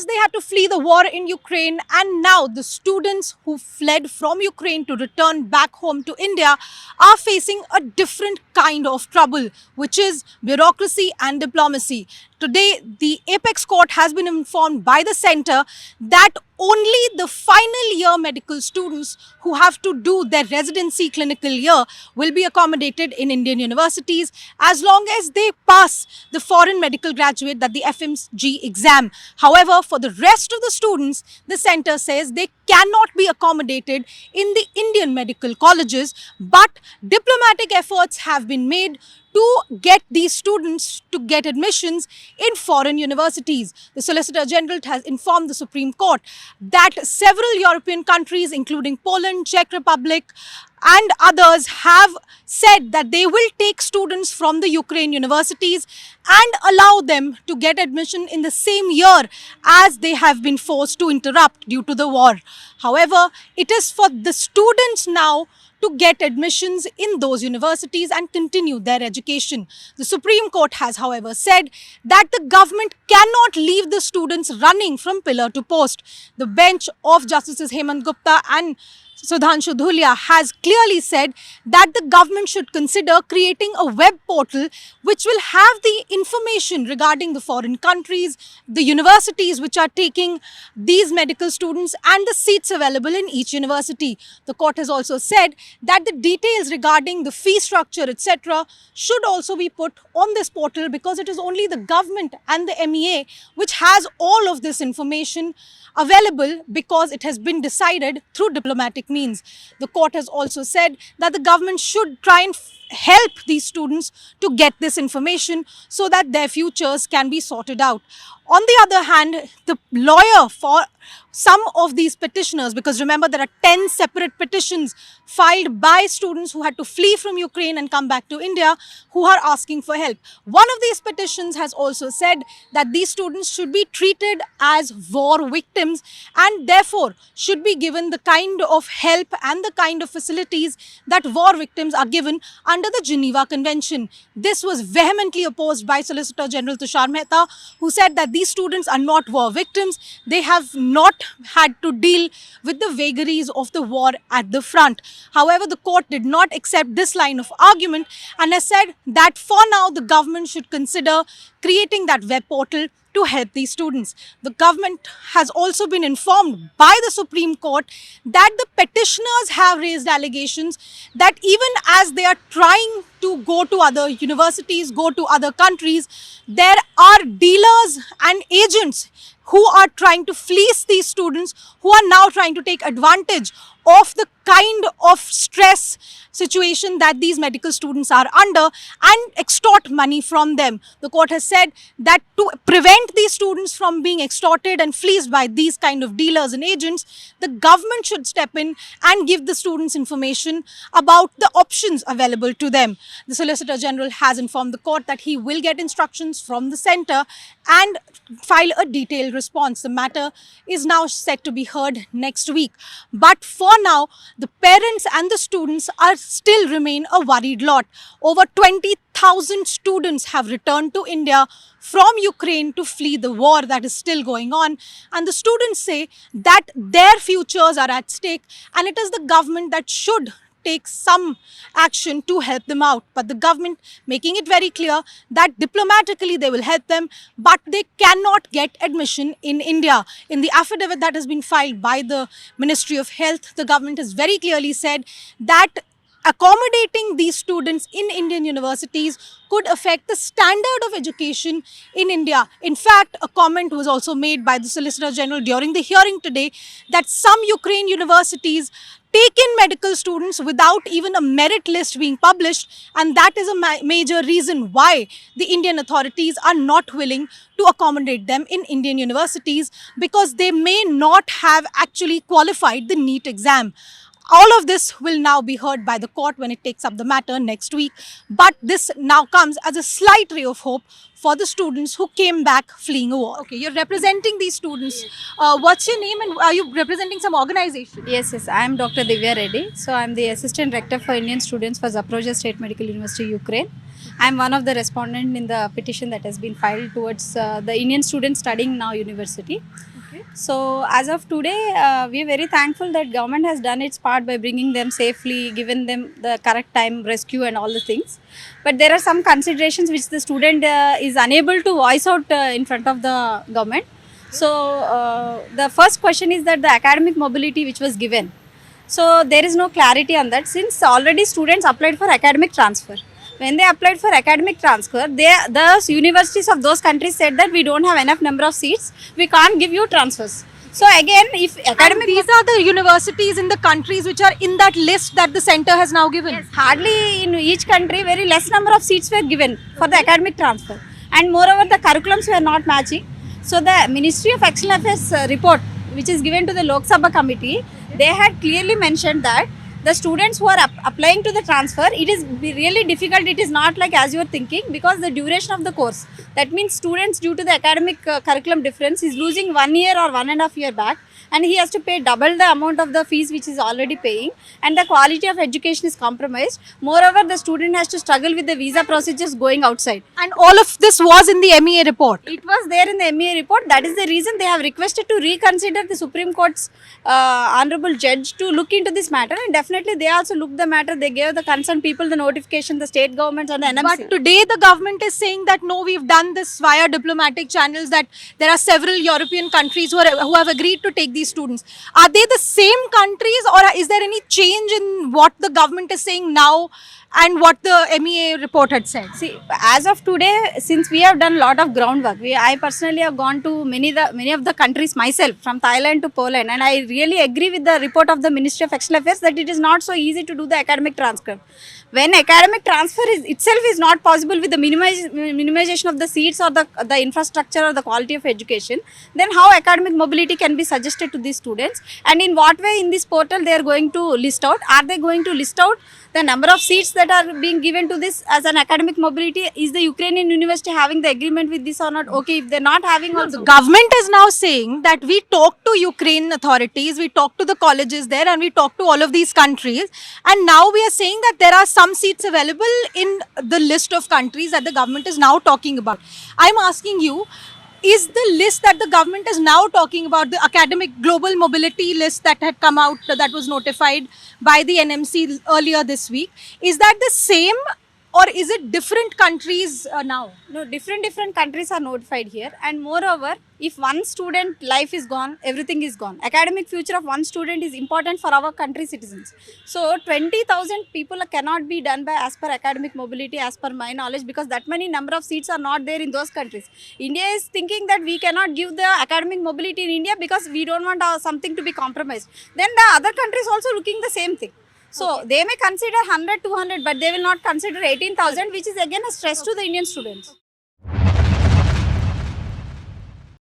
as they had to flee the war in Ukraine, and now the students who fled from Ukraine to return back home to India are facing a different kind of trouble, which is bureaucracy and diplomacy. Today, the Apex Court has been informed by the centre that only the final year medical students who have to do their residency clinical year will be accommodated in Indian universities as long as they pass the foreign medical graduate, that the FMG exam. However, for the rest of the students, the centre says they cannot be accommodated in the Indian medical colleges, but diplomatic efforts have been made to get these students to get admissions in foreign universities. The Solicitor General has informed the Supreme Court that several European countries, including Poland, Czech Republic, and others, have said that they will take students from the Ukraine universities and allow them to get admission in the same year as they have been forced to interrupt due to the war. However, it is for the students now to get admissions in those universities and continue their education. The Supreme Court has, however, said that the government cannot leave the students running from pillar to post. The bench of Justices Hemant Gupta and Sudhanshu Dhulia has clearly said that the government should consider creating a web portal which will have the information regarding the foreign countries, the universities which are taking these medical students, and the seats available in each university. The court has also said that the details regarding the fee structure, etc., should also be put on this portal, because it is only the government and the MEA which has all of this information available, because it has been decided through diplomatic means. The court has also said that the government should try and help these students to get this information so that their futures can be sorted out. On the other hand, the lawyer for some of these petitioners, because remember there are 10 separate petitions filed by students who had to flee from Ukraine and come back to India, who are asking for help. One of these petitions has also said that these students should be treated as war victims and therefore should be given the kind of help and the kind of facilities that war victims are given under the Geneva Convention. This was vehemently opposed by Solicitor General Tushar Mehta, who said that these students are not war victims. They have not had to deal with the vagaries of the war at the front. However, the court did not accept this line of argument and has said that for now the government should consider creating that web portal to help these students. The government has also been informed by the Supreme Court that the petitioners have raised allegations that even as they are trying to go to other universities, go to other countries, there are dealers and agents who are trying to fleece these students, who are now trying to take advantage of the kind of stress situation that these medical students are under and extort money from them. The court has said that to prevent these students from being extorted and fleeced by these kind of dealers and agents, the government should step in and give the students information about the options available to them. The Solicitor General has informed the court that he will get instructions from the centre and file a detailed response. The matter is now set to be heard next week. But for now, the parents and the students are still remain a worried lot. Over 20,000 students have returned to India from Ukraine to flee the war that is still going on. And the students say that their futures are at stake and it is the government that should take some action to help them out. But the government making it very clear that diplomatically they will help them, but they cannot get admission in India. In the affidavit that has been filed by the Ministry of Health, the government has very clearly said that accommodating these students in Indian universities could affect the standard of education in India. In fact, a comment was also made by the Solicitor General during the hearing today that some Ukraine universities take in medical students without even a merit list being published, and that is a major reason why the Indian authorities are not willing to accommodate them in Indian universities, because they may not have actually qualified the NEET exam. All of this will now be heard by the court when it takes up the matter next week. But this now comes as a slight ray of hope for the students who came back fleeing a war. Okay, you're representing these students. What's your name and are you representing some organization? Yes. I am Dr. Divya Reddy. So I am the Assistant Rector for Indian Students for Zaporozhye State Medical University, Ukraine. I am one of the respondents in the petition that has been filed towards the Indian students studying now university. Okay. So as of today, we are very thankful that government has done its part by bringing them safely, given them the correct time, rescue and all the things. But there are some considerations which the student is unable to voice out in front of the government. So the first question is that the academic mobility which was given. So there is no clarity on that since already students applied for academic transfer. When they applied for academic transfer, the universities of those countries said that we don't have enough number of seats, we can't give you transfers. So again, if academic... And these are the universities in the countries which are in that list that the center has now given. Yes, hardly in each country, very less number of seats were given for the academic transfer. And moreover, the curriculums were not matching. So the Ministry of External Affairs report, which is given to the Lok Sabha committee, they had clearly mentioned that the students who are applying to the transfer, it is really difficult. It is not like as you are thinking because the duration of the course. That means students due to the academic curriculum difference is losing 1 year or 1.5 year back, and he has to pay double the amount of the fees which is already paying, and the quality of education is compromised. Moreover, the student has to struggle with the visa procedures going outside. And all of this was in the MEA report. It was there in the MEA report. That is the reason they have requested to reconsider the Supreme Court's honorable judge to look into this matter, and definitely they also looked the matter. They gave the concerned people the notification, the state governments and the NMC. But today the government is saying that no, we've done this via diplomatic channels, that there are several European countries who have agreed to take these students. Are they the same countries, or is there any change in what the government is saying now and what the MEA report had said? See, as of today, since we have done a lot of groundwork, I personally have gone to many of the countries myself, from Thailand to Poland, and I really agree with the report of the Ministry of External Affairs that it is not so easy to do the academic transfer. When academic transfer itself is not possible with the minimization of the seats or the infrastructure or the quality of education, then how academic mobility can be suggested to these students, and in what way in this portal they are going to list out? Are they going to list out the number of seats that are being given to this as an academic mobility? Is the Ukrainian university having the agreement with this or not? Okay, if they're not having also... The government is now saying that we talked to Ukraine authorities, we talked to the colleges there, and we talked to all of these countries, and now we are saying that there are some seats available in the list of countries that the government is now talking about. I'm asking you, is the list that the government is now talking about, the academic global mobility list that had come out, that was notified by the NMC earlier this week, is that the same, or is it different countries now? No, different countries are notified here, and moreover, if one student life is gone, everything is gone. Academic future of one student is important for our country citizens. So 20,000 people cannot be done by as per academic mobility, as per my knowledge, because that many number of seats are not there in those countries. India is thinking that we cannot give the academic mobility in India because we don't want something to be compromised. Then the other countries also looking the same thing. So okay, they may consider 100, 200, but they will not consider 18,000, which is again a stress to the Indian students.